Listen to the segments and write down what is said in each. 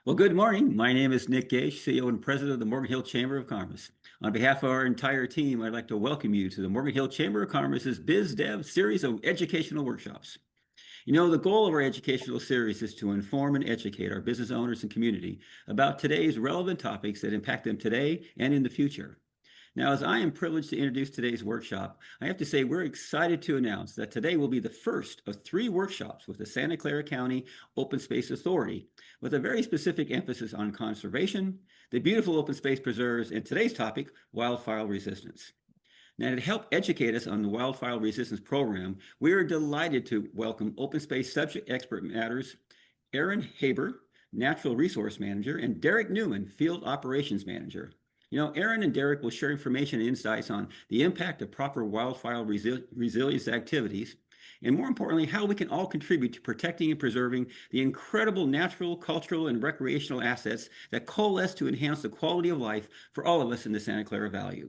Well, good morning. My name is Nick Gage, CEO and President of the Morgan Hill Chamber of Commerce. On behalf of our entire team, I'd like to welcome you to the Morgan Hill Chamber of Commerce's BizDev series of educational workshops. The goal of our educational series is to inform and educate our business owners and community about today's relevant topics that impact them today and in the future. Now, as I am privileged to introduce today's workshop, I have to say we're excited to announce that today will be the first of 3 workshops with the Santa Clara County Open Space Authority, with a very specific emphasis on conservation, the beautiful open space preserves, and today's topic, wildfire resistance. Now, to help educate us on the wildfire resistance program, we are delighted to welcome open space subject expert matters, Ahebert, Natural Resource Manager, and Derek Newman, Field Operations Manager. Aaron and Derek will share information and insights on the impact of proper wildfire resilience activities, and more importantly, how we can all contribute to protecting and preserving the incredible natural, cultural, and recreational assets that coalesce to enhance the quality of life for all of us in the Santa Clara Valley.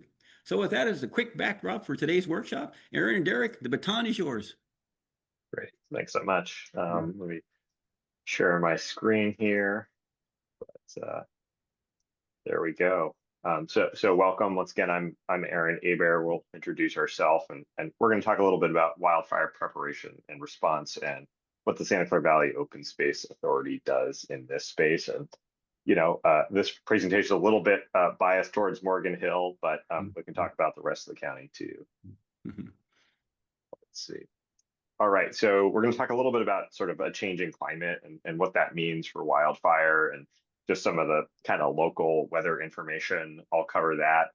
So with that as a quick backdrop for today's workshop, Aaron and Derek, the baton is yours. Great, thanks so much. Let me share my screen here. There we go. So welcome once again. I'm Aaron Ahebert. We'll introduce ourselves and we're going to talk a little bit about wildfire preparation and response and what the Santa Clara Valley Open Space Authority does in this space. And this presentation is a little bit biased towards Morgan Hill, but we can talk about the rest of the county too. Let's see. All right, so we're going to talk a little bit about sort of a changing climate and what that means for wildfire and just some of the kind of local weather information. I'll cover that.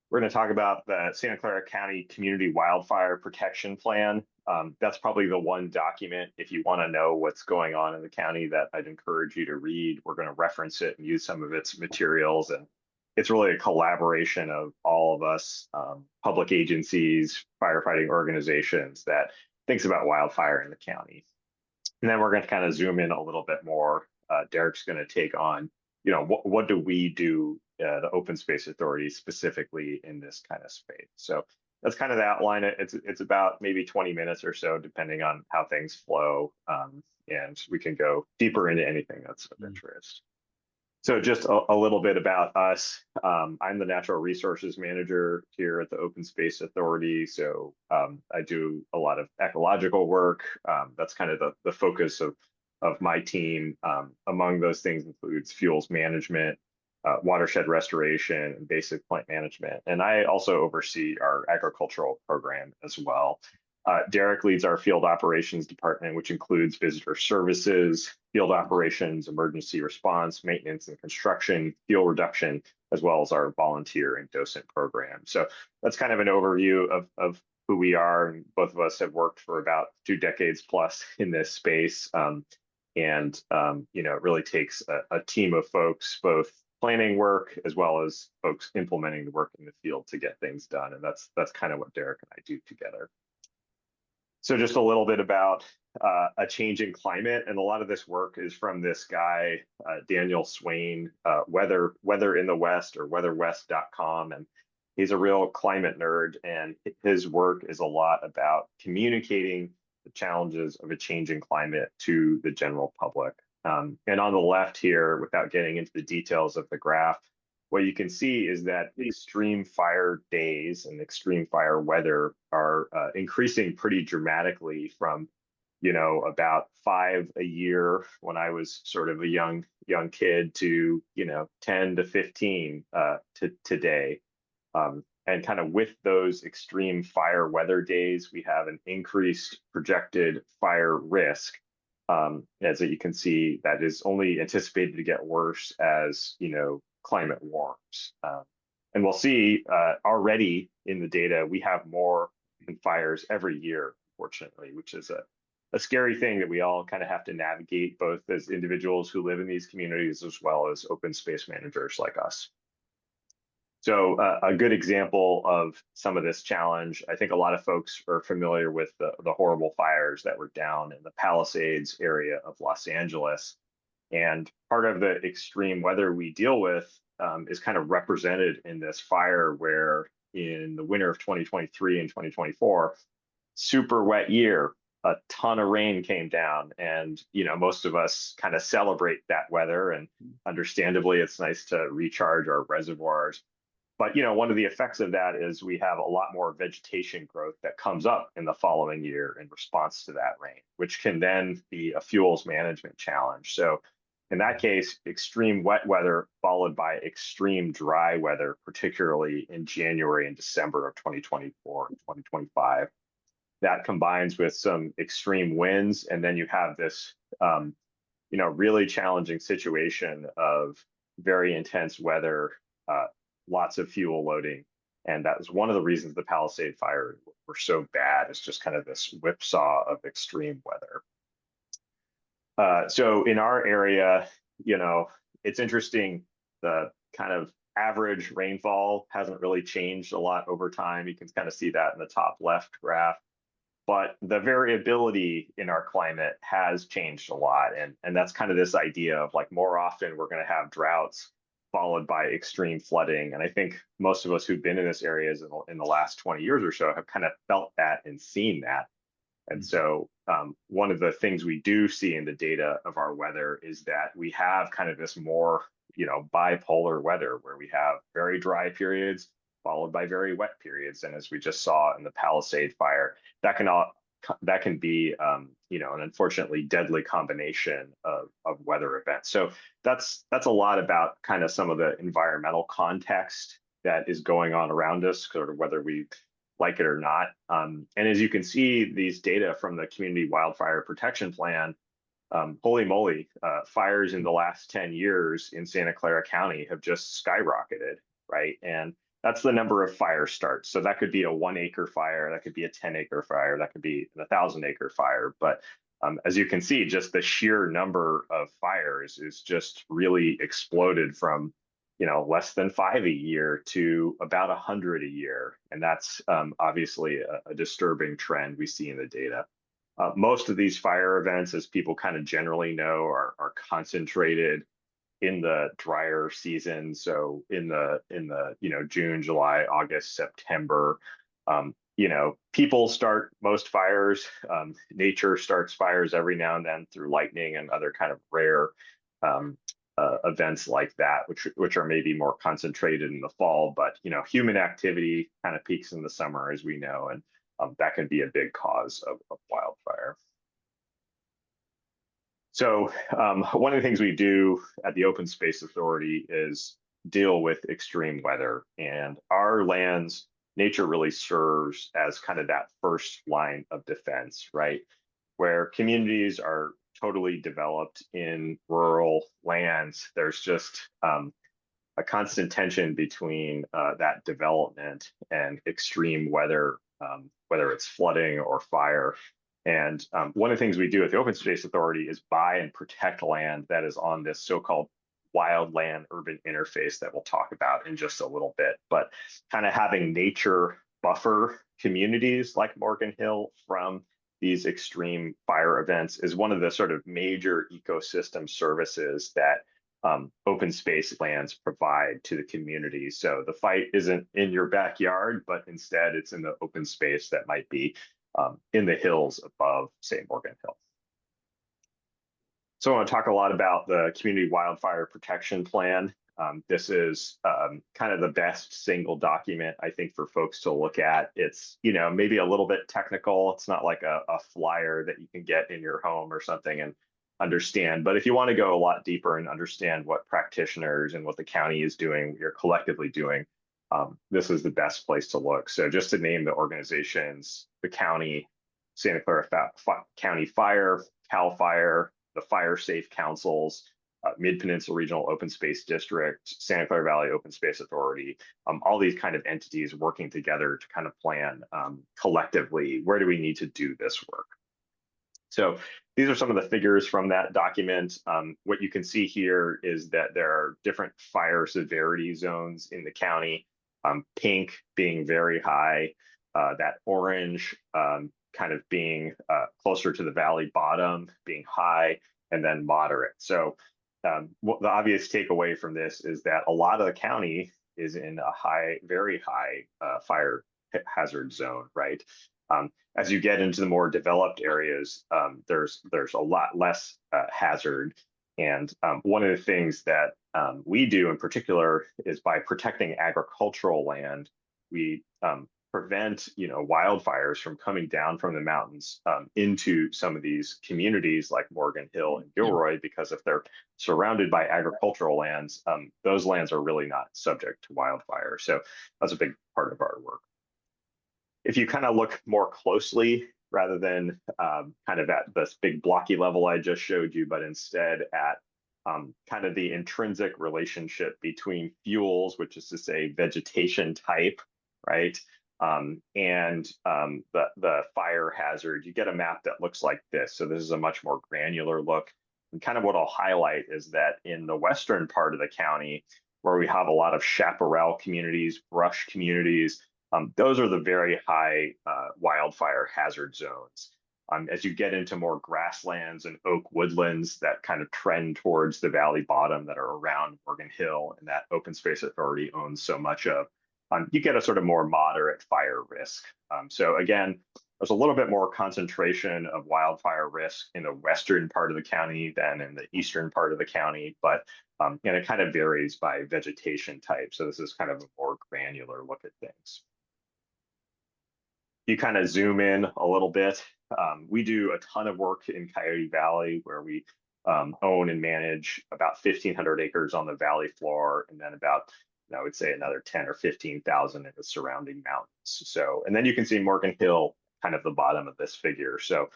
We're going to talk about the Santa Clara County Community Wildfire Protection Plan. That's probably the one document, if you want to know what's going on in the county, that I'd encourage you to read. We're going to reference it and use some of its materials. And it's really a collaboration of all of us, public agencies, firefighting organizations that thinks about wildfire in the county. And then we're going to kind of zoom in a little bit more. Derek's going to take on, what do we do, the Open Space Authority specifically in this kind of space. So that's kind of the outline. It's about maybe 20 minutes or so, depending on how things flow. And we can go deeper into anything that's of interest. So just a little bit about us. I'm the Natural Resources Manager here at the Open Space Authority. So I do a lot of ecological work. That's kind of the focus of my team. Among those things includes fuels management, watershed restoration, and basic plant management. And I also oversee our agricultural program as well. Derek leads our field operations department, which includes visitor services, field operations, emergency response, maintenance and construction, fuel reduction, as well as our volunteer and docent program. So that's kind of an overview of who we are. And both of us have worked for about 2 decades plus in this space. It really takes a team of folks, both planning work as well as folks implementing the work in the field to get things done. And that's kind of what Derek and I do together. So just a little bit about a changing climate, and a lot of this work is from this guy, Daniel Swain, Weather in the West, or weatherwest.com, and he's a real climate nerd, and his work is a lot about communicating the challenges of a changing climate to the general public. And on the left here, without getting into the details of the graph, what you can see is that extreme fire days and extreme fire weather are increasing pretty dramatically from, about 5 a year when I was sort of a young kid to, 10 to 15 to today. And kind of with those extreme fire weather days, we have an increased projected fire risk. As you can see, that is only anticipated to get worse as, climate warms. And we'll see already in the data, we have more fires every year, unfortunately, which is a scary thing that we all kind of have to navigate, both as individuals who live in these communities, as well as open space managers like us. So a good example of some of this challenge, I think a lot of folks are familiar with the horrible fires that were down in the Palisades area of Los Angeles. And part of the extreme weather we deal with is kind of represented in this fire, where in the winter of 2023 and 2024, super wet year, a ton of rain came down, and most of us kind of celebrate that weather, and understandably, it's nice to recharge our reservoirs. But one of the effects of that is we have a lot more vegetation growth that comes up in the following year in response to that rain, which can then be a fuels management challenge. So in that case, extreme wet weather followed by extreme dry weather, particularly in January and December of 2024 and 2025. That combines with some extreme winds, and then you have this really challenging situation of very intense weather, lots of fuel loading. And that was one of the reasons the Palisade fire were so bad. It's just kind of this whipsaw of extreme weather. So in our area, it's interesting, the kind of average rainfall hasn't really changed a lot over time. You can kind of see that in the top left graph. But the variability in our climate has changed a lot. And that's kind of this idea of like more often we're going to have droughts followed by extreme flooding. And I think most of us who've been in this area in the last 20 years or so have kind of felt that and seen that. And so one of the things we do see in the data of our weather is that we have kind of this more, bipolar weather where we have very dry periods followed by very wet periods. And as we just saw in the Palisade fire, that can be, an unfortunately deadly combination of weather events. So that's a lot about kind of some of the environmental context that is going on around us, sort of whether we like it or not. And as you can see, these data from the Community Wildfire Protection Plan, holy moly, fires in the last 10 years in Santa Clara County have just skyrocketed, right? And that's the number of fire starts. So that could be a 1 acre fire, that could be a 10-acre fire, that could be a 1,000-acre fire. But as you can see, just the sheer number of fires is just really exploded from less than 5 a year to about 100 a year. And that's obviously a disturbing trend we see in the data. Most of these fire events, as people kind of generally know, are concentrated in the drier season. So in the June, July, August, September, people start most fires. Nature starts fires every now and then through lightning and other kind of rare events like that, which are maybe more concentrated in the fall. But human activity kind of peaks in the summer, as we know, and that can be a big cause of wildfire. So one of the things we do at the Open Space Authority is deal with extreme weather, and our lands, nature really serves as kind of that first line of defense, right? Where communities are totally developed in rural lands, there's just a constant tension between that development and extreme weather, whether it's flooding or fire. And one of the things we do at the Open Space Authority is buy and protect land that is on this so-called wildland urban interface that we'll talk about in just a little bit. But kind of having nature buffer communities like Morgan Hill from these extreme fire events is one of the sort of major ecosystem services that open space lands provide to the community. So the fight isn't in your backyard, but instead it's in the open space that might be in the hills above, say, Morgan Hill. So I want to talk a lot about the Community Wildfire Protection Plan. This is kind of the best single document, I think, for folks to look at. It's, maybe a little bit technical. It's not like a flyer that you can get in your home or something and understand. But if you want to go a lot deeper and understand what practitioners and what the county is doing, you're collectively doing, this is the best place to look. So just to name the organizations, the county, Santa Clara County Fire, CAL FIRE, the Fire Safe Councils, Mid-Peninsula Regional Open Space District, Santa Clara Valley Open Space Authority, all these kind of entities working together to kind of plan collectively, where do we need to do this work? So these are some of the figures from that document. What you can see here is that there are different fire severity zones in the county, pink being very high, that orange kind of being closer to the valley bottom, being high, and then moderate. So what the obvious takeaway from this is that a lot of the county is in a high, very high fire hazard zone, right? As you get into the more developed areas, there's a lot less hazard. And one of the things that we do in particular is by protecting agricultural land, we prevent wildfires from coming down from the mountains into some of these communities like Morgan Hill and Gilroy, because if they're surrounded by agricultural lands, those lands are really not subject to wildfire. So that's a big part of our work. If you kind of look more closely, rather than kind of at this big blocky level I just showed you, but instead at kind of the intrinsic relationship between fuels, which is to say vegetation type, right? And the fire hazard, you get a map that looks like this. So this is a much more granular look. And kind of what I'll highlight is that in the western part of the county, where we have a lot of chaparral communities, brush communities, those are the very high wildfire hazard zones. As you get into more grasslands and oak woodlands that kind of trend towards the valley bottom that are around Morgan Hill and that open space authority owns so much of, you get a sort of more moderate fire risk. So again, there's a little bit more concentration of wildfire risk in the western part of the county than in the eastern part of the county, but and it kind of varies by vegetation type. So this is kind of a more granular look at things. You kind of zoom in a little bit. We do a ton of work in Coyote Valley, where we own and manage about 1,500 acres on the valley floor, and then about, I would say, another 10 or 15,000 in the surrounding mountains. So, and then you can see Morgan Hill, kind of the bottom of this figure. So,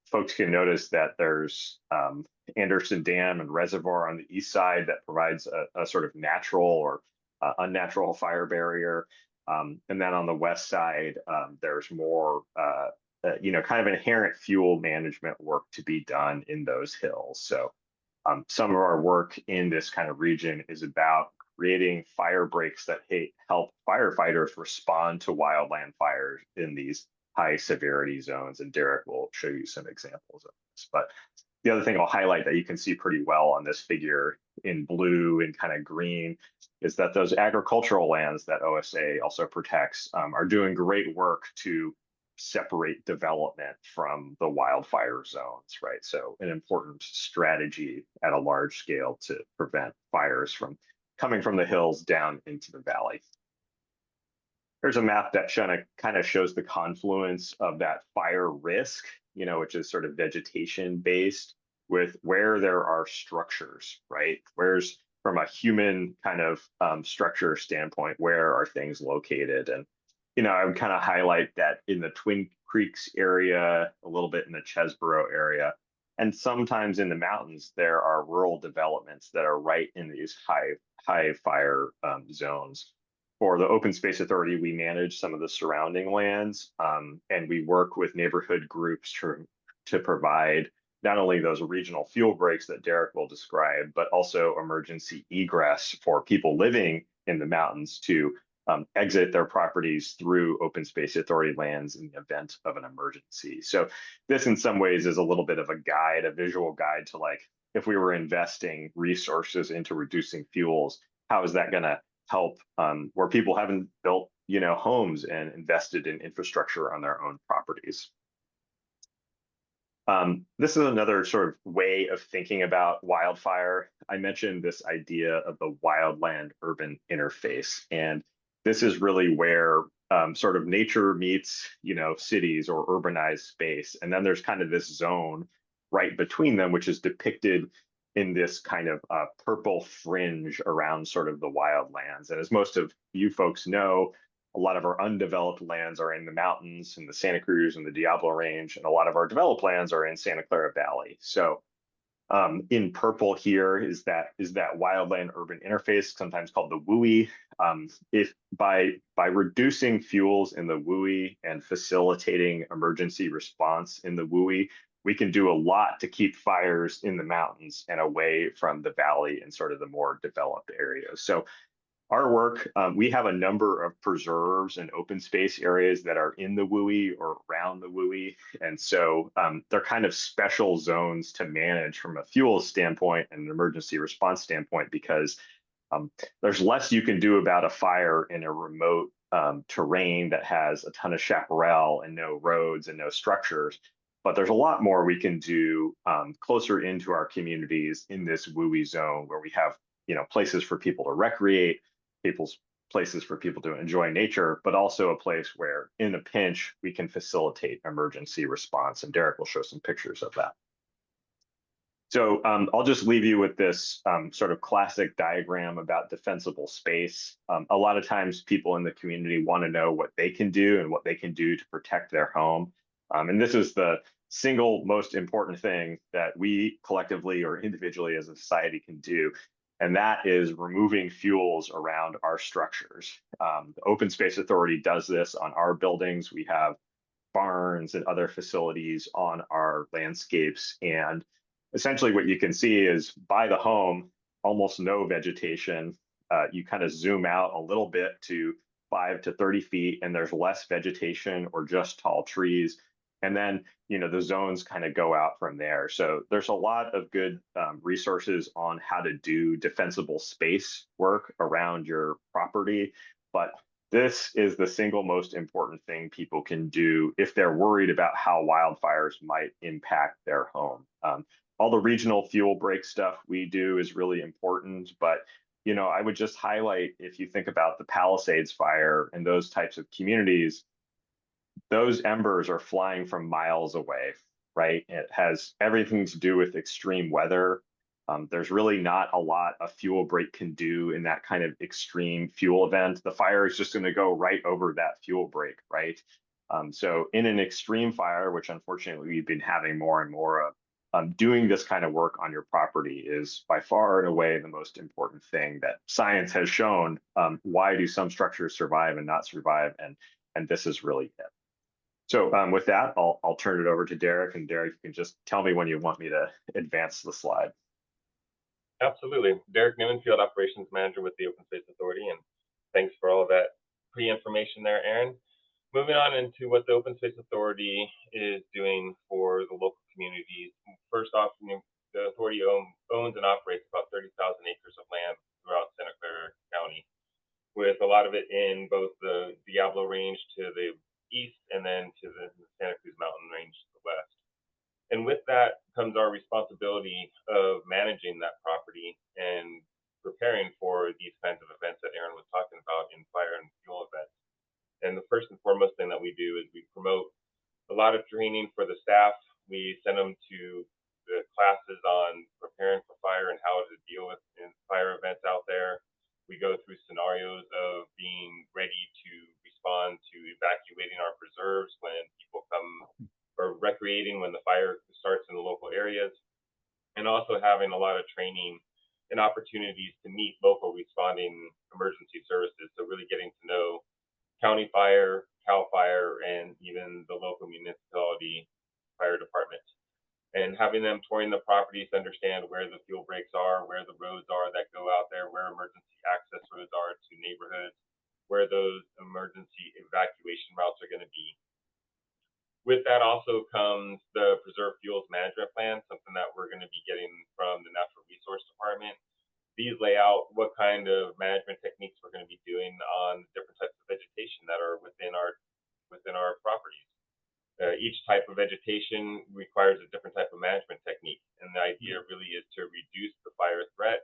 folks can notice that there's Anderson Dam and Reservoir on the east side that provides a sort of natural or unnatural fire barrier. And then on the west side, there's more, kind of inherent fuel management work to be done in those hills. So some of our work in this kind of region is about creating fire breaks that help firefighters respond to wildland fires in these high severity zones. And Derek will show you some examples of this. But the other thing I'll highlight that you can see pretty well on this figure in blue and kind of green is that those agricultural lands that OSA also protects are doing great work to separate development from the wildfire zones, right? So an important strategy at a large scale to prevent fires from coming from the hills down into the valley. Here's a map that kind of shows the confluence of that fire risk, which is sort of vegetation based, with where there are structures, right? Where's, from a human kind of structure standpoint, where are things located? And, I would kind of highlight that in the Twin Creeks area, a little bit in the Chesborough area, and sometimes in the mountains, there are rural developments that are right in these high fire zones. For the Open Space Authority, we manage some of the surrounding lands, and we work with neighborhood groups to provide not only those regional fuel breaks that Derek will describe, but also emergency egress for people living in the mountains to exit their properties through Open Space Authority lands in the event of an emergency. So this in some ways is a little bit of a guide, a visual guide to, like, if we were investing resources into reducing fuels, how is that going to help where people haven't built homes and invested in infrastructure on their own properties. This is another sort of way of thinking about wildfire. I mentioned this idea of the wildland urban interface, and this is really where sort of nature meets cities or urbanized space, and then there's kind of this zone right between them, which is depicted in this kind of purple fringe around sort of the wildlands. And as most of you folks know, a lot of our undeveloped lands are in the mountains, in the Santa Cruz and the Diablo Range, and a lot of our developed lands are in Santa Clara Valley. So in purple here is that wildland urban interface, sometimes called the WUI. If by reducing fuels in the WUI and facilitating emergency response in the WUI, we can do a lot to keep fires in the mountains and away from the valley and sort of the more developed areas. So our work, we have a number of preserves and open space areas that are in the WUI or around the WUI. And so they're kind of special zones to manage from a fuel standpoint and an emergency response standpoint, because there's less you can do about a fire in a remote terrain that has a ton of chaparral and no roads and no structures. But there's a lot more we can do closer into our communities in this WUI zone where we have, places for people to recreate, places for people to enjoy nature, but also a place where in a pinch, we can facilitate emergency response. And Derek will show some pictures of that. So I'll just leave you with this sort of classic diagram about defensible space. A lot of times people in the community want to know what they can do and what they can do to protect their home. And this is the single most important thing that we collectively or individually as a society can do. And that is removing fuels around our structures. The Open Space Authority does this on our buildings. We have barns and other facilities on our landscapes. And essentially what you can see is by the home, almost no vegetation. You kind of zoom out a little bit to 5 to 30 feet and there's less vegetation or just tall trees. And then, the zones kind of go out from there. So there's a lot of good resources on how to do defensible space work around your property. But this is the single most important thing people can do if they're worried about how wildfires might impact their home. All the regional fuel break stuff we do is really important, but I would just highlight, if you think about the Palisades fire and those types of communities, those embers are flying from miles away, right? It has everything to do with extreme weather. There's really not a lot a fuel break can do in that kind of extreme fuel event. The fire is just going to go right over that fuel break, right? So in an extreme fire, which unfortunately we've been having more and more of, doing this kind of work on your property is by far and away the most important thing that science has shown. Why do some structures survive and not survive? And this is really it. So with that, I'll turn it over to Derek. And Derek, you can just tell me when you want me to advance the slide. Absolutely. Derek Newman, Field Operations Manager with the Open Space Authority. And thanks for all of that pre-information there, Aaron. Moving on into what the Open Space Authority is doing for the local communities. First off, the authority owns and operates about 30,000 acres of land throughout Santa Clara County, with a lot of it in both the Diablo Range to the east and then to the Santa Cruz Mountain Range to the west. And with that comes our responsibility of managing that property and preparing for these kinds of events that Aaron was talking about in fire and fuel events. And the first and foremost thing that we do is we promote a lot of training for the staff. We send them to the classes on preparing for fire and how to deal with fire events out there. We go through scenarios of being ready to respond to evacuating our preserves when people come, or recreating when the fire starts in the local areas, and also having a lot of training and opportunities to meet local responding emergency services. So really getting to know county fire, CAL FIRE, and even the local municipality fire department. And having them touring the properties to understand where the fuel breaks are, where the roads are that go out there, where emergency access roads are to neighborhoods, where those emergency evacuation routes are going to be. With that also comes the Preserve Fuels Management Plan, something that we're going to be getting from the Natural Resource Department. These lay out what kind of management techniques we're going to be doing on different types of vegetation that are within our properties. Each type of vegetation requires a different type of management technique, and the idea really is to reduce the fire threat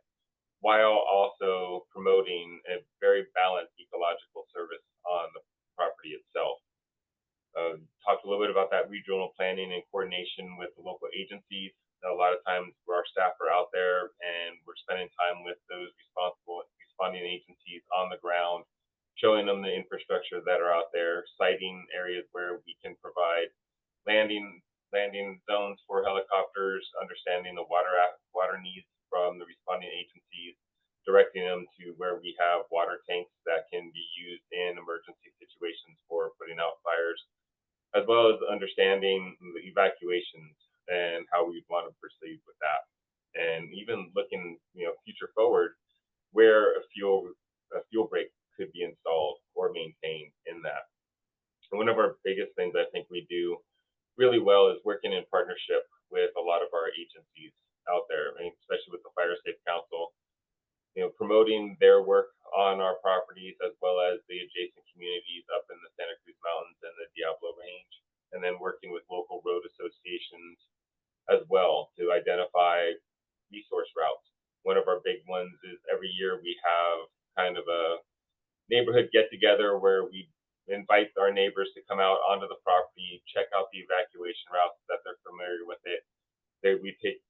while also promoting a very balanced ecological service on the property itself. Talked a little bit about that regional planning and coordination with the local agencies. A lot of times where our staff are out there and we're spending time with those responding agencies on the ground, showing them the infrastructure that are out there, siting areas where we can provide landing zones for helicopters, understanding the water needs from the responding agencies, directing them to where we have water tanks that can be used in emergency situations for putting out fires, as well as understanding the evacuations and how we want to proceed with that. And even looking, future forward, where a fuel break could be installed or maintained in that. And one of our biggest things I think we do really well is working in partnership with a lot of our agencies out there, and especially with the Fire Safe Council, promoting their work on our properties as well as the adjacent communities up in the Santa Cruz Mountains and the Diablo Range, and then working with local road associations ones is every year we have kind of a neighborhood get together where we invite our neighbors to come out onto the property, check out the evacuation routes that they're familiar with it.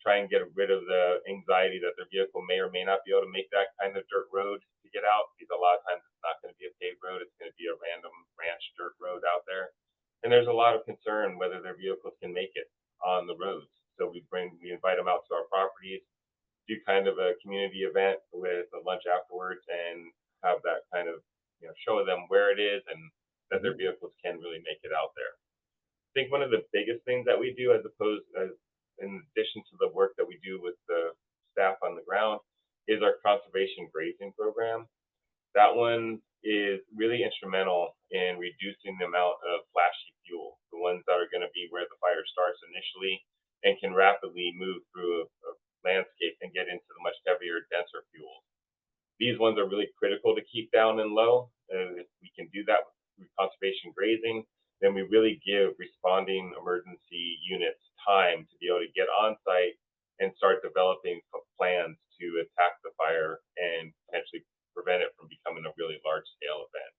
Try and get rid of the anxiety that their vehicle may or may not be able to make that kind of dirt road to get out, because a lot of times it's not going to be a paved road, it's going to be a random ranch dirt road out there. And there's a lot of concern whether their vehicles can make it on the roads. So we invite them out to our properties, do kind of a community event with a lunch afterwards, and have that kind of, show them where it is and that their vehicles can really make it out there. I think one of the biggest things that we do, in addition to the work that we do with the staff on the ground, is our conservation grazing program. That one is really instrumental in reducing the amount of flashy fuel, the ones that are going to be where the fire starts initially and can rapidly move through a landscape and get into the much heavier, denser fuels. These ones are really critical to keep down and low. If we can do that with conservation grazing, then we really give responding emergency units time to be able to get on site and start developing plans to attack the fire and potentially prevent it from becoming a really large scale event.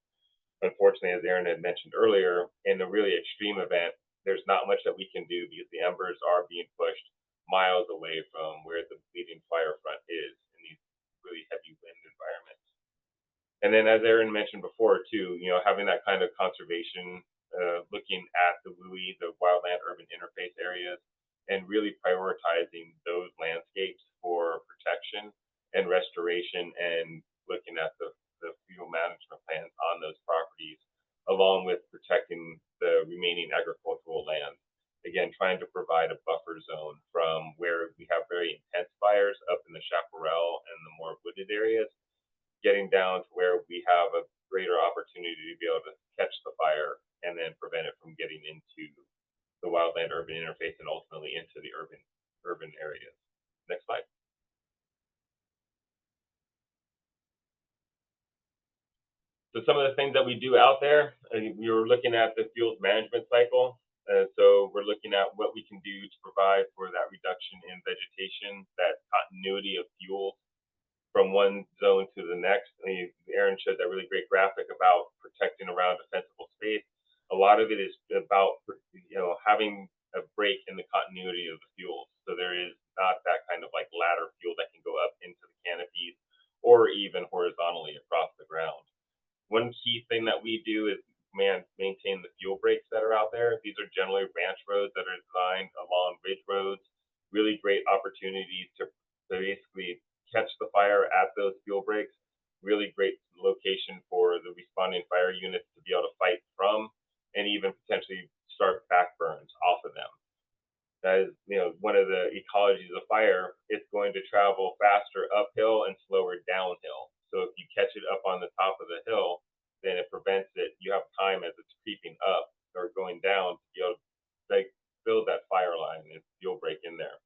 Unfortunately, as Aaron had mentioned earlier, in a really extreme event, there's not much that we can do because the embers are being pushed miles away from where the leading fire front is in these really heavy wind environments. And then, as Aaron mentioned before too, having that kind of conservation, looking at the WUI, the wildland urban interface areas, and really prioritizing those landscapes for protection and restoration, and looking at the fuel management plans on those properties, along with protecting the remaining agricultural land. Again, trying to provide a buffer zone from where we have very intense fires up in the chaparral and the more wooded areas, getting down to where we have a greater opportunity to be able to catch the fire and then prevent it from getting into the wildland urban interface and ultimately into the urban areas. Next slide. So some of the things that we do out there, we were looking at the fuels management cycle. So we're looking at what we can do to provide for that reduction in vegetation, that continuity of fuels from one zone to the next. Aaron showed that really great graphic about protecting around defensible space. A lot of it is about having a break in the continuity of the fuels. So there is not that kind of like ladder fuel that can go up into the canopies or even horizontally across the ground. One key thing that we do is maintain the fuel breaks that are out there. These are generally ranch roads that are designed along ridge roads. Really great opportunities to basically catch the fire at those fuel breaks. Really great location for the responding fire units to be able to fight from, and even potentially start back burns off of them. That is, one of the ecologies of fire. It's going to travel faster uphill and slower downhill. So if you catch it up on the top of the hill, then it prevents it. You have time as it's creeping up or going down to be able to build that fire line and fuel break in there.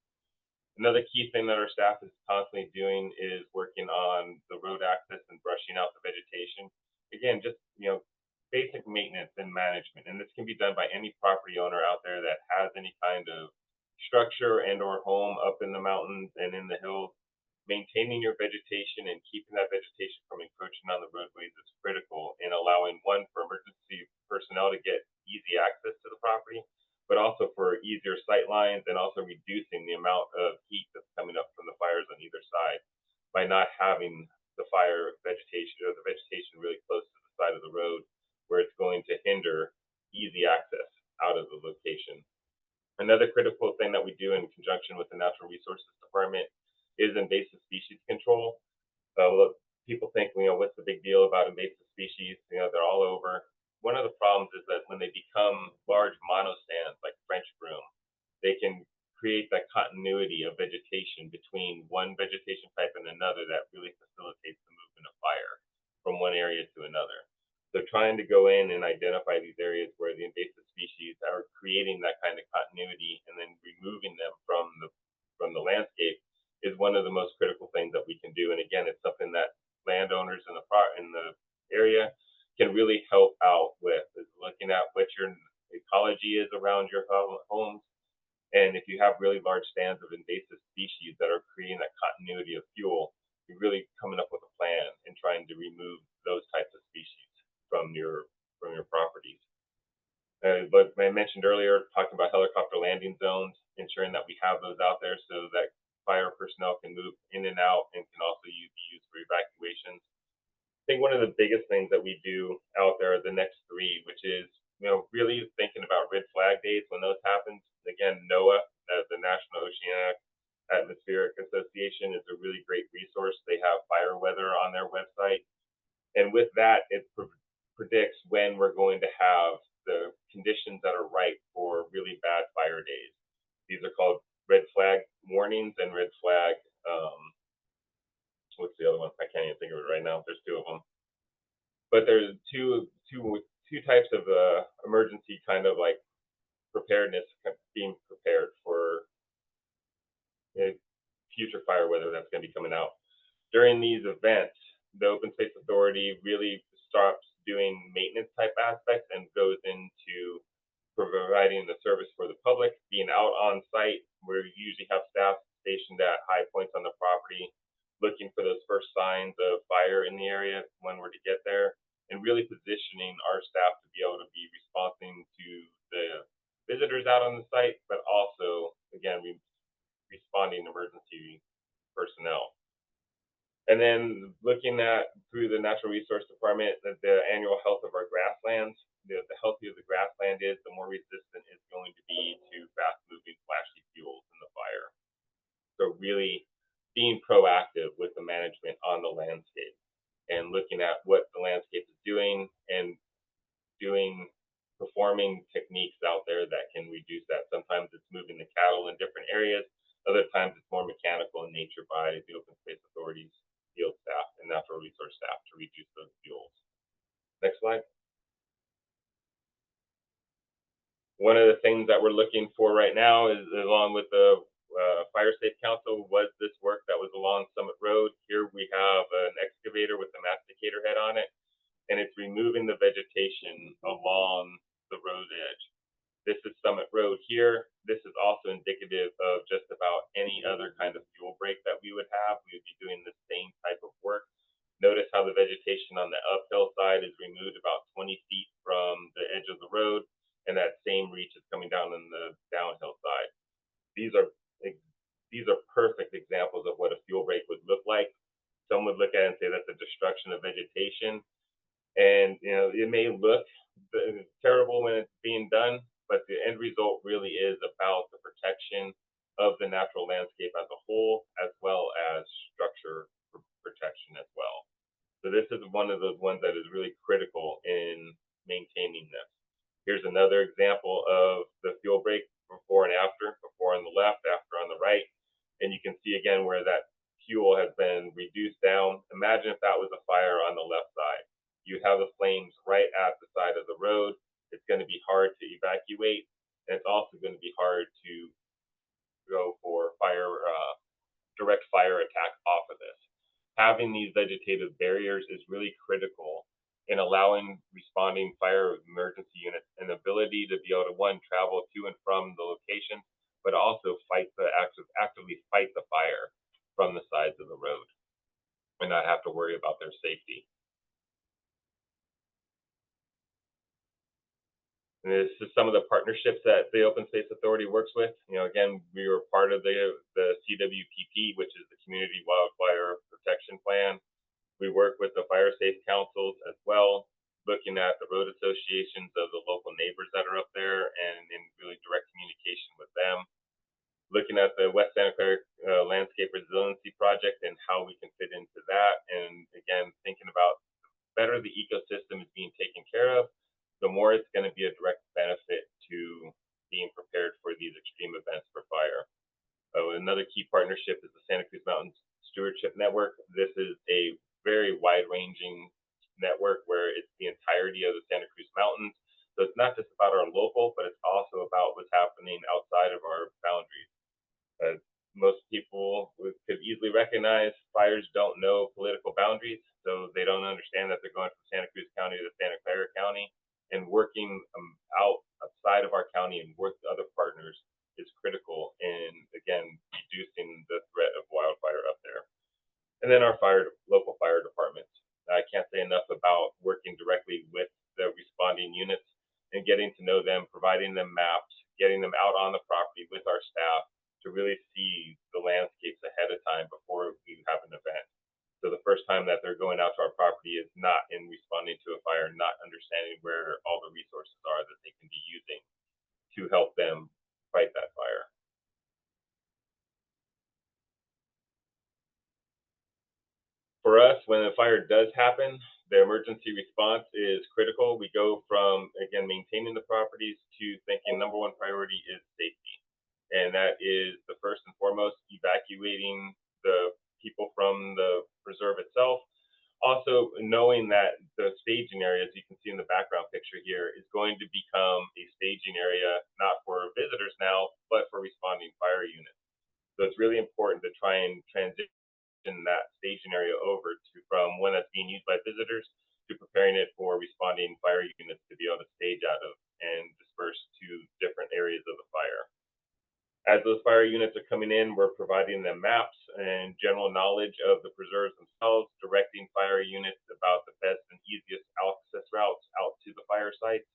Another key thing that our staff is constantly doing is working on the road access and brushing out the vegetation. Again, just basic maintenance and management, and this can be done by any property owner out there that has any kind of structure and or home up in the mountains and in the hills. Maintaining your vegetation and keeping that vegetation from encroaching on the roadways is critical in allowing, one, for emergency personnel to get easy access to the property, but also for easier sight lines, and also reducing the amount of heat that's coming up from the fires on either side by not having the fire vegetation or the vegetation really close to the side of the road, where it's going to hinder easy access out of the location. Another critical thing that we do in conjunction with the Natural Resources Department is invasive species control. People think, what's the big deal about invasive species? They're all over. One of the problems is that when they become large monostands like French broom, they can create that continuity of vegetation between one vegetation type and another that really facilitates the movement of fire from one area to another. So trying to go in and identify these areas where the invasive species are creating that kind of continuity and then removing them from the landscape is one of the most critical things that we can do. And again, it's something that landowners in the area can really help out with, is looking at what your ecology is around your homes. And if you have really large stands of invasive species that are creating that continuity of fuel, you really coming up with a plan and trying to remove those types of species from your properties. But I mentioned earlier, talking about helicopter landing zones, ensuring that we have those out there so that fire personnel can move in and out and can also be used for evacuations. I think one of the biggest things that we do out there are the next three, which is, really thinking about red flag days when those happen. Again, NOAA, the National Oceanic Atmospheric Association, is a really great resource. They have fire weather on their website. And with that, it predicts when we're going to have the conditions that are right for really bad fire days. These are called red flag warnings and red flag, what's the other one? I can't even think of it right now. There's two of them. But there's two types of emergency kind of like preparedness, being prepared for future fire weather that's going to be coming out. During these events, the Open Space Authority really stops doing maintenance type aspects and goes into providing the service for the public, being out on site. We usually have staff stationed at high points on the property, looking for those first signs of fire in the area when we're to get there, and really positioning our staff to be able to be responding to the visitors out on the site, but also, again, responding emergency personnel. And then looking at, through the Natural Resource Department, the annual health of our grasslands. The healthier the grassland is, the more resistant it's going to be to fast-moving flashy fuels in the fire. So really being proactive with the management on the landscape and looking at what the landscape is doing and performing techniques out there that can reduce that. Sometimes it's moving the cattle in different areas. Other times it's more mechanical in nature by the Open Space Authority's field staff and natural resource staff to reduce those fuels. Next slide. One of the things that we're looking for right now is, along with the Fire Safe Council, was this work that was along Summit Road. Here we have an excavator with a masticator head on it, and it's removing the vegetation along the road edge. This is Summit Road here. This is also indicative of just about any other kind of fuel break that we would have. We would be doing the same type of work. Notice how the vegetation on the uphill side is removed about 20 feet from the edge of the road, and that same reach is coming down on the downhill side. These are perfect examples of what a fuel break would look like. Some would look at it and say that's a destruction of vegetation, and it may look terrible when it's being done, but the end result really is about the protection of the natural landscape as a whole, as well as structure protection as well. So this is one of those ones that is really critical in maintaining this. Here's another example of the fuel break before and after, before on the left, after on the right. And you can see again where that fuel has been reduced down. Imagine if that was a fire on the left side. You have the flames right at the side of the road. It's going to be hard to evacuate, and it's also going to be hard to go for direct fire attack off of this. Having these vegetative barriers is really critical in allowing responding fire emergency units an ability to be able to, one, travel to and from the location, but also actively fight the fire from the sides of the road and not have to worry about their safety. And this is some of the partnerships that the Open Space Authority works with. Again, we were part of the CWPP, which is the Community Wildfire Protection Plan. We work with the Fire Safe Councils as well, looking at the road associations of the local neighbors that are up there and in really direct communication with them. Looking at the West Santa Clara Landscape Resiliency Project and how we can fit into that. And again, thinking about the better the ecosystem is being taken care of, the more it's going to be a direct benefit to being prepared for these extreme events for fire. Another key partnership is the Santa Cruz Mountains Stewardship Network. This is a very wide-ranging network where it's the entirety of the Santa Cruz Mountains. So it's not just about our local, but it's also about what's happening outside of our boundaries. Most people could easily recognize fires don't know political boundaries, so they don't understand that they're going from Santa Cruz County to Santa Clara County. And working outside of our county and with other partners is critical in, again, reducing the threat of wildfire up there. And then our fire local fire departments. I can't say enough about working directly with the responding units and getting to know them, providing them maps, getting them out on the property with our staff to really see the landscapes ahead of time before we have an event. So the first time that they're going out to our property is not in responding to a fire, not understanding where all the resources are that they can be using to help them fight that fire. For us, when a fire does happen, the emergency response is critical. We go from, again, maintaining the properties to thinking number one priority is safety. And that is the first and foremost, evacuating the people from the preserve itself. Also, knowing that the staging area, as you can see in the background picture here, is going to become a staging area, not for visitors now, but for responding fire units. So it's really important to try and transition that staging area over to from when that's being used by visitors to preparing it for responding fire units to be able to stage out of and disperse to different areas of the fire. As those fire units are coming in, we're providing them maps and general knowledge of the preserves themselves, directing fire units about the best and easiest access routes out to the fire sites,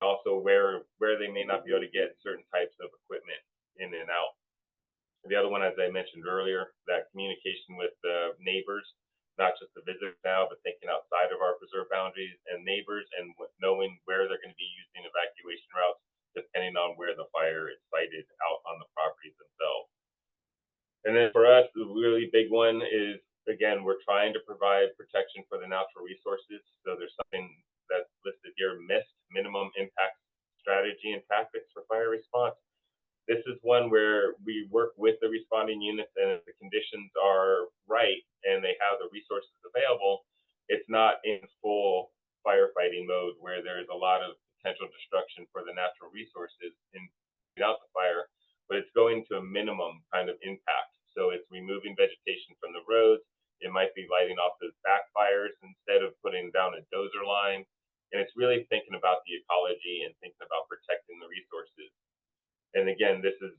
also where they may not be able to get certain types of equipment in and out. The other one, as I mentioned earlier, that communication with the neighbors, not just the visitors now, but thinking outside of our preserve boundaries and neighbors and knowing where they're going to be using evacuation routes, depending on where the fire is sited out on the properties themselves. And then for us, the really big one is, again, we're trying to provide protection for the natural resources. So there's something that's listed here, MIST, minimum impact strategy and tactics for fire response. This is one where we work with the responding units, and if the conditions are right and they have the resources available, it's not in full firefighting mode where there's a lot of potential destruction for the natural resources in out the fire, but it's going to a minimum kind of impact. So it's removing vegetation from the roads. It might be lighting off those backfires instead of putting down a dozer line. And it's really thinking about the ecology and thinking about protecting the resources. And again, this is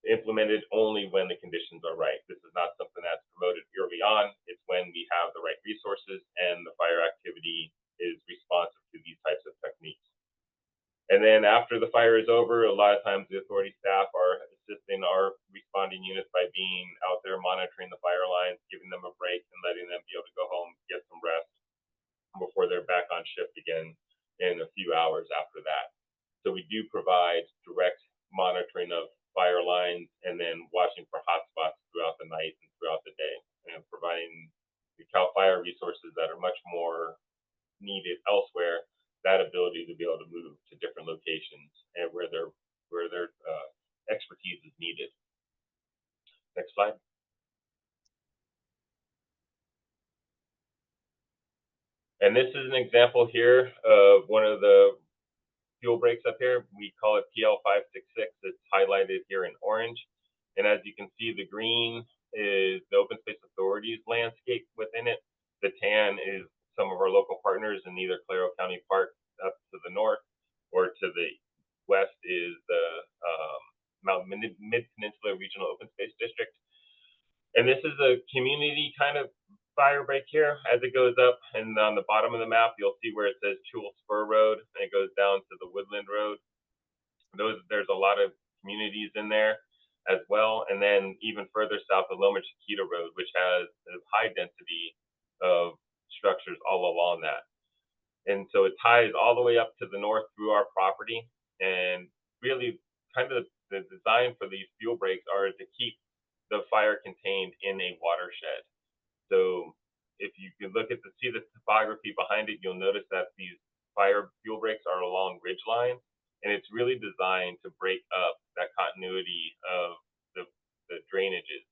implemented only when the conditions are right. This is not something that's promoted early on. It's when we have the right resources and the fire activity is responsive to these types of techniques. And then after the fire is over, a lot of times the authority staff are assisting our responding units by being out there monitoring the fire lines, giving them a break and letting them be able to go home, get some rest before they're back on shift again in a few hours after that. So we do provide direct monitoring of fire lines and then watching for hotspots throughout the night and throughout the day, and providing the CAL FIRE resources that are much more needed elsewhere, that ability to be able to move to different locations and where their expertise is needed. Next slide. And this is an example here of one of the fuel breaks up here. We call it PL566. It's highlighted here in orange. And as you can see, the green is the Open Space Authority's landscape within it. The tan is some of our local partners in either Clara County Park up to the north, or to the west is the Mountain Mid-Peninsula Regional Open Space District. And this is a community kind of fire break here as it goes up, and on the bottom of the map you'll see where it says Chewell Spur Road, and it goes down to the Woodland Road. There's a lot of communities in there as well, and then even further south, the Loma Chiquita Road, which has a high density of structures all along that. And so it ties all the way up to the north through our property, and really kind of the design for these fuel breaks are to keep the fire contained in a watershed. So if you can look at see the topography behind it, you'll notice that these fire fuel breaks are along ridge lines, and it's really designed to break up that continuity of the drainages.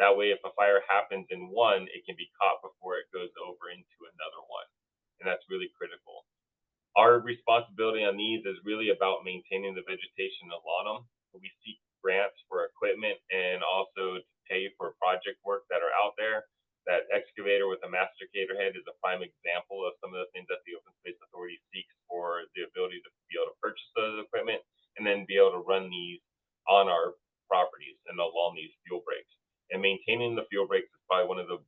That way, if a fire happens in one, it can be caught before it goes over into another one, and that's really critical. Our responsibility on these is really about maintaining the vegetation along them. We seek grants for equipment and also to pay for project work that are out there. That excavator with a masticator head is a prime example of some of the things that the Open Space Authority seeks for the ability to be able to purchase those equipment and then be able to run these on our properties and along these fuel breaks. And maintaining the fuel breaks is probably one of the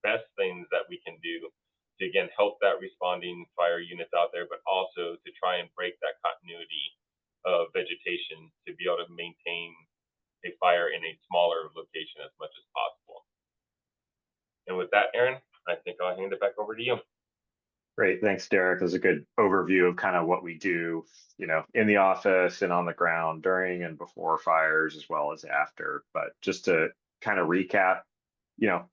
best things again, help that responding fire units out there, but also to try and break that continuity of vegetation to be able to maintain a fire in a smaller location as much as possible. And with that, Aaron, I think I'll hand it back over to you. Great, thanks, Derek. That was a good overview of kind of what we do, in the office and on the ground during and before fires, as well as after. But just to kind of recap,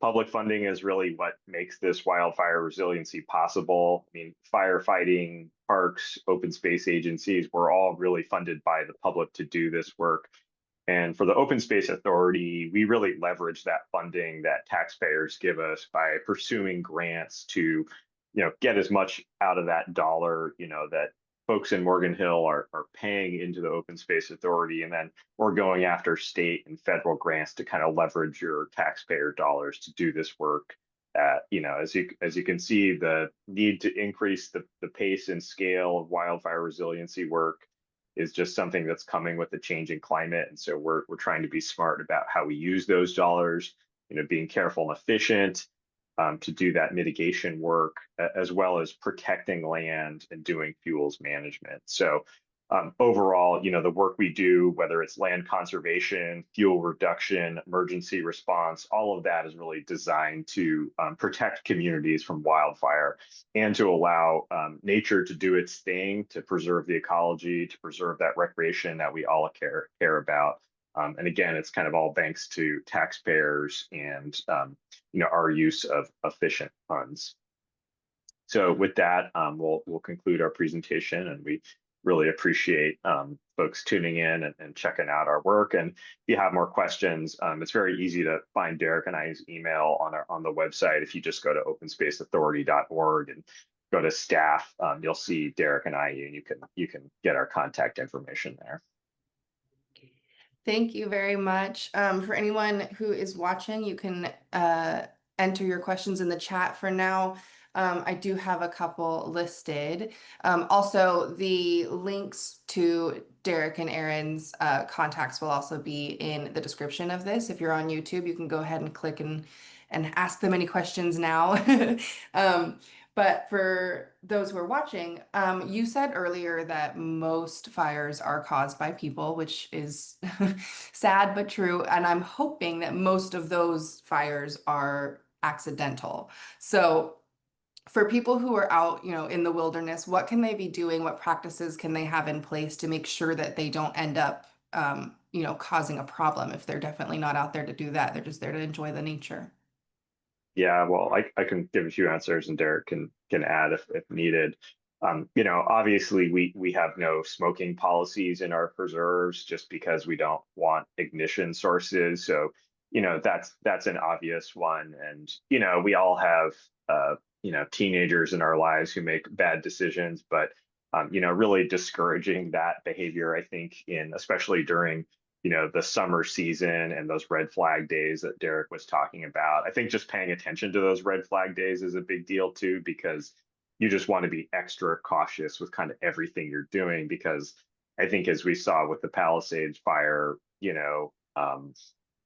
public funding is really what makes this wildfire resiliency possible. I mean, firefighting, parks, open space agencies, we're all really funded by the public to do this work. And for the Open Space Authority, we really leverage that funding that taxpayers give us by pursuing grants to, get as much out of that dollar, that folks in Morgan Hill are paying into the Open Space Authority. And then we're going after state and federal grants to kind of leverage your taxpayer dollars to do this work. As you can see, the need to increase the pace and scale of wildfire resiliency work is just something that's coming with the changing climate. And so we're trying to be smart about how we use those dollars, being careful and efficient to do that mitigation work, as well as protecting land and doing fuels management. So overall, the work we do, whether it's land conservation, fuel reduction, emergency response, all of that is really designed to protect communities from wildfire and to allow nature to do its thing, to preserve the ecology, to preserve that recreation that we all care about. And again, it's kind of all thanks to taxpayers and our use of efficient funds. So with that, we'll conclude our presentation, and we really appreciate folks tuning in and checking out our work. And if you have more questions, it's very easy to find Derek and I's email on the website. If you just go to openspaceauthority.org and go to staff, you'll see Derek and I, and you can get our contact information there. Thank you very much. For anyone who is watching, you can enter your questions in the chat for now. I do have a couple listed. Also, the links to Derek and Aaron's contacts will also be in the description of this. If you're on YouTube, you can go ahead and click and ask them any questions now. But for those who are watching, you said earlier that most fires are caused by people, which is sad but true. And I'm hoping that most of those fires are accidental. So for people who are out, in the wilderness, what can they be doing? What practices can they have in place to make sure that they don't end up, causing a problem if they're definitely not out there to do that? They're just there to enjoy the nature. Yeah, well, I can give a few answers, and Derek can add if needed. Obviously we have no smoking policies in our preserves just because we don't want ignition sources. So, that's an obvious one. And, we all have, teenagers in our lives who make bad decisions, but, really discouraging that behavior, I think, especially during the summer season and those red flag days that Derek was talking about. I think just paying attention to those red flag days is a big deal too, because you just want to be extra cautious with kind of everything you're doing, because I think as we saw with the Palisades fire,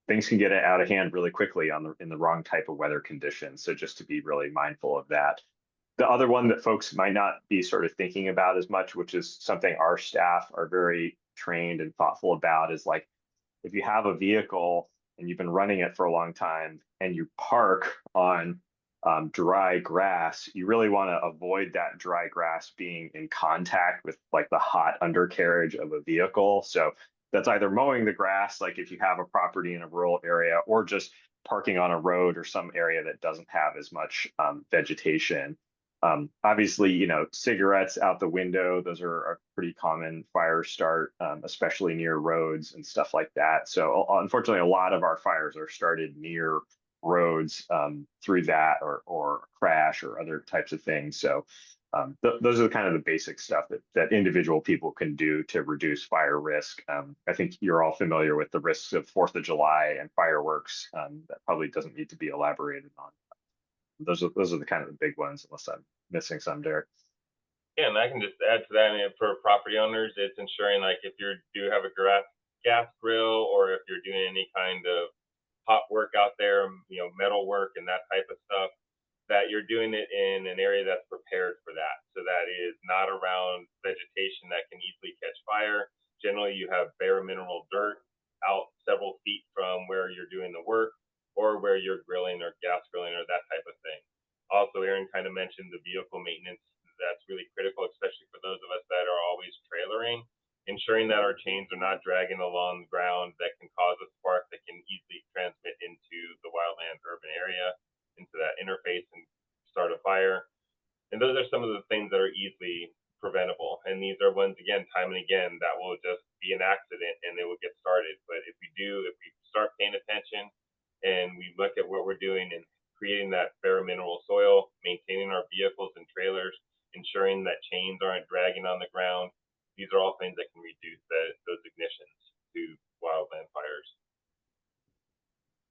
things can get out of hand really quickly in the wrong type of weather conditions. So just to be really mindful of that. The other one that folks might not be sort of thinking about as much, which is something our staff are very trained and thoughtful about, is like, if you have a vehicle and you've been running it for a long time and you park on dry grass, you really want to avoid that dry grass being in contact with like the hot undercarriage of a vehicle. So that's either mowing the grass, like if you have a property in a rural area, or just parking on a road or some area that doesn't have as much vegetation. Obviously, cigarettes out the window, those are a pretty common fire start, especially near roads and stuff like that. So unfortunately, a lot of our fires are started near roads through that or crash or other types of things. So those are the kind of the basic stuff that individual people can do to reduce fire risk. I think you're all familiar with the risks of 4th of July and fireworks. That probably doesn't need to be elaborated on. Those are the kind of the big ones, unless I'm missing some, Derek. Yeah, and I can just add to that. And for property owners, it's ensuring, like, if you do have a gas grill, or if you're doing any kind of hot work out there, metal work and that type of stuff, that you're doing it in an area that's prepared for that. So that is not around vegetation that can easily catch fire. Generally, you have bare mineral dirt out several feet from where you're doing the work or where you're grilling or gas grilling or that type of thing. Also, Aaron kind of mentioned the vehicle maintenance. That's really critical, especially for those of us that are always trailering, ensuring that our chains are not dragging along the ground that can cause a spark that can easily transmit into the wildland urban area, into that interface and start a fire. And those are some of the things that are easily preventable. And these are ones, again, time and again, that will just be an accident and it will get started. But if we start paying attention and we look at what we're doing and creating that bare mineral soil, maintaining our vehicles and trailers, ensuring that chains aren't dragging on the ground, these are all things that can reduce those ignitions to wildland fires.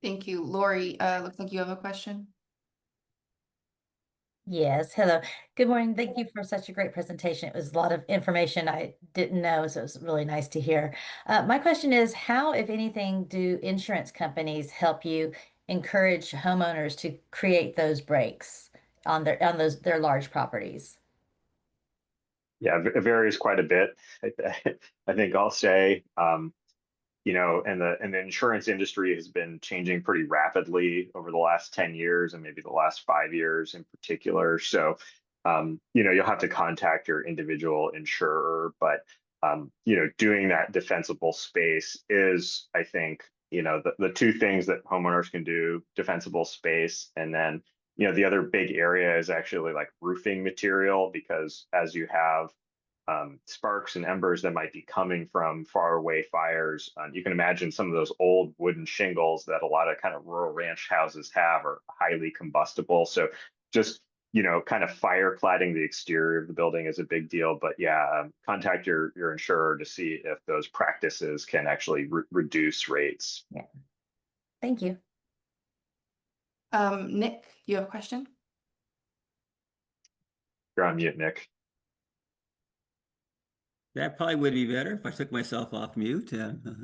Thank you. Lori, looks like you have a question. Yes, hello. Good morning. Thank you for such a great presentation. It was a lot of information I didn't know, so it was really nice to hear. My question is, how, if anything, do insurance companies help you encourage homeowners to create those breaks on their large properties? Yeah, it varies quite a bit. I think I'll say, you know, and the insurance industry has been changing pretty rapidly over the last 10 years and maybe the last 5 years in particular. So, you know, you'll have to contact your individual insurer, but, you know, doing that defensible space is, I think, you know, the two things that homeowners can do: defensible space, and then, you know, the other big area is actually like roofing material, because as you have sparks and embers that might be coming from far away fires, you can imagine some of those old wooden shingles that a lot of kind of rural ranch houses have are highly combustible. So just, you know, kind of fire cladding the exterior of the building is a big deal. But yeah, contact your insurer to see if those practices can actually reduce rates. Yeah. Thank you. Nick, you have a question? You're on mute, Nick. That probably would be better if I took myself off mute.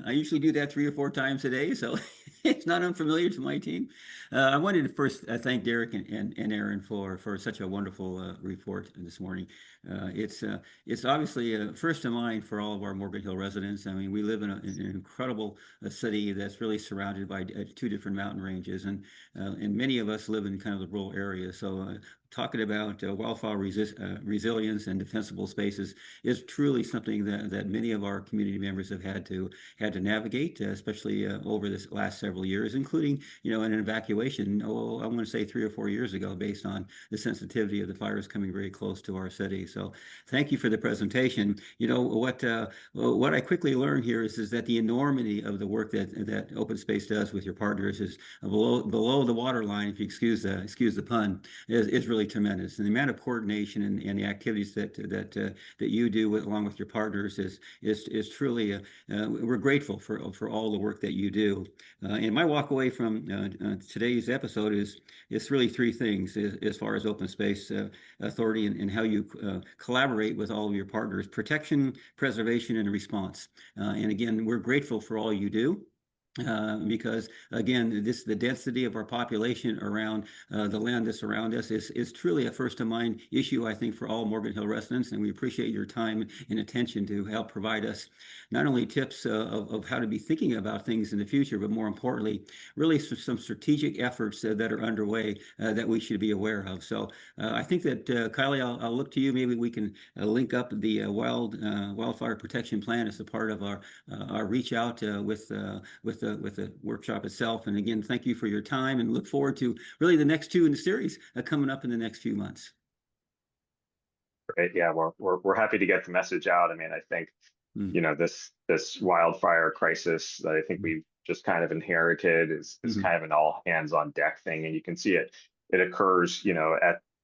I usually do that 3 or 4 times a day, so it's not unfamiliar to my team. I wanted to first thank Derek and Aaron for such a wonderful report this morning. It's obviously first in mind for all of our Morgan Hill residents. I mean, we live in an incredible city that's really surrounded by 2 different mountain ranges, and many of us live in kind of the rural area. So talking about wildfire resilience and defensible spaces is truly something that many of our community members have had to navigate, especially over this last several years, including, you know, an evacuation, I want to say 3 or 4 years ago, based on the sensitivity of the fires coming very close to our city. So thank you for the presentation. You know, what I quickly learned here is that the enormity of the work that Open Space does with your partners is below the waterline, if you excuse the pun, is really tremendous. And the amount of coordination and the activities that you do along with your partners is truly we're grateful for all the work that you do. And my walk away from today's episode is really 3 things as far as Open Space Authority and how you collaborate with all of your partners: protection, preservation, and response. And again, we're grateful for all you do. Because again, the density of our population around the land that's around us is truly a first of mind issue, I think, for all Morgan Hill residents, and we appreciate your time and attention to help provide us not only tips of how to be thinking about things in the future, but more importantly, really some strategic efforts that are underway that we should be aware of. So I think that Kylie, I'll look to you. Maybe we can link up the wildfire protection plan as a part of our reach out with the workshop itself. And again, thank you for your time, and look forward to really the next 2 in the series coming up in the next few months. Great. Yeah, we're happy to get the message out. I mean, I think, you know, this wildfire crisis that I think we've just kind of inherited is kind of an all hands on deck thing. And you can see it occurs, you know,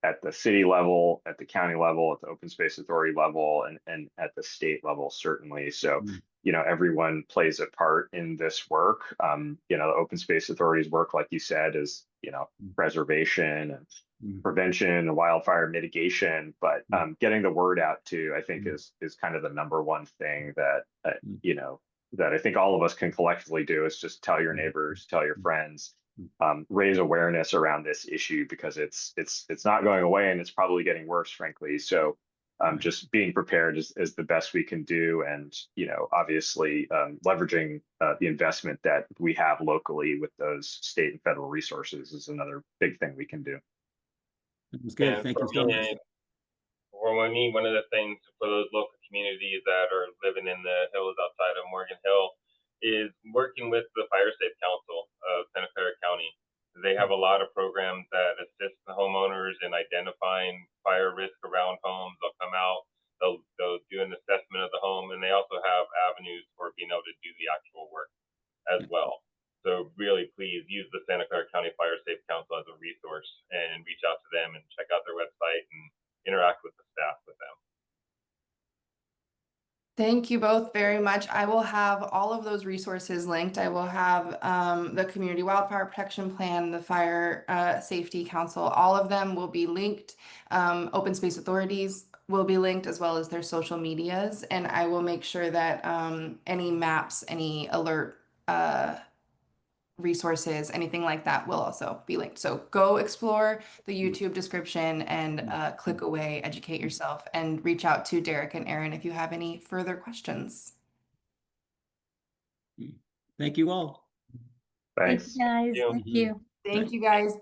at the city level, at the county level, at the Open Space Authority level, and at the state level, certainly. So, you know, everyone plays a part in this work. You know, the Open Space Authority's work, like you said, is, you know, preservation and prevention and wildfire mitigation. But getting the word out too, I think is kind of the number one thing that, you know, that I think all of us can collectively do, is just tell your neighbors, tell your friends, raise awareness around this issue, because it's not going away, and it's probably getting worse, frankly. So just being prepared is the best we can do, and obviously leveraging the investment that we have locally with those state and federal resources is another big thing we can do. That's good. And Thank for you so much. me, one of the things for those local communities that are living in the hills outside of Morgan Hill is working with the Fire Safe Council of Santa Clara County. They have a lot of programs that assist the homeowners in identifying fire risk around homes. They'll come out, they'll do an assessment of the home, and they also have avenues for being able to do the actual work as well. So really, please use the Santa Clara County Fire Safe Council as a resource and reach out to them and check out their website and interact with the staff with them. Thank you both very much. I will have all of those resources linked. I will have the Community Wildfire Protection Plan, the Fire Safety Council, all of them will be linked. Open Space Authorities will be linked, as well as their social medias. And I will make sure that any maps, any alert resources, anything like that will also be linked. So go explore the YouTube description and click away, educate yourself, and reach out to Derek and Aaron if you have any further questions. Thank you all. Thanks. Thanks, guys. you. Thank you. Thank you guys.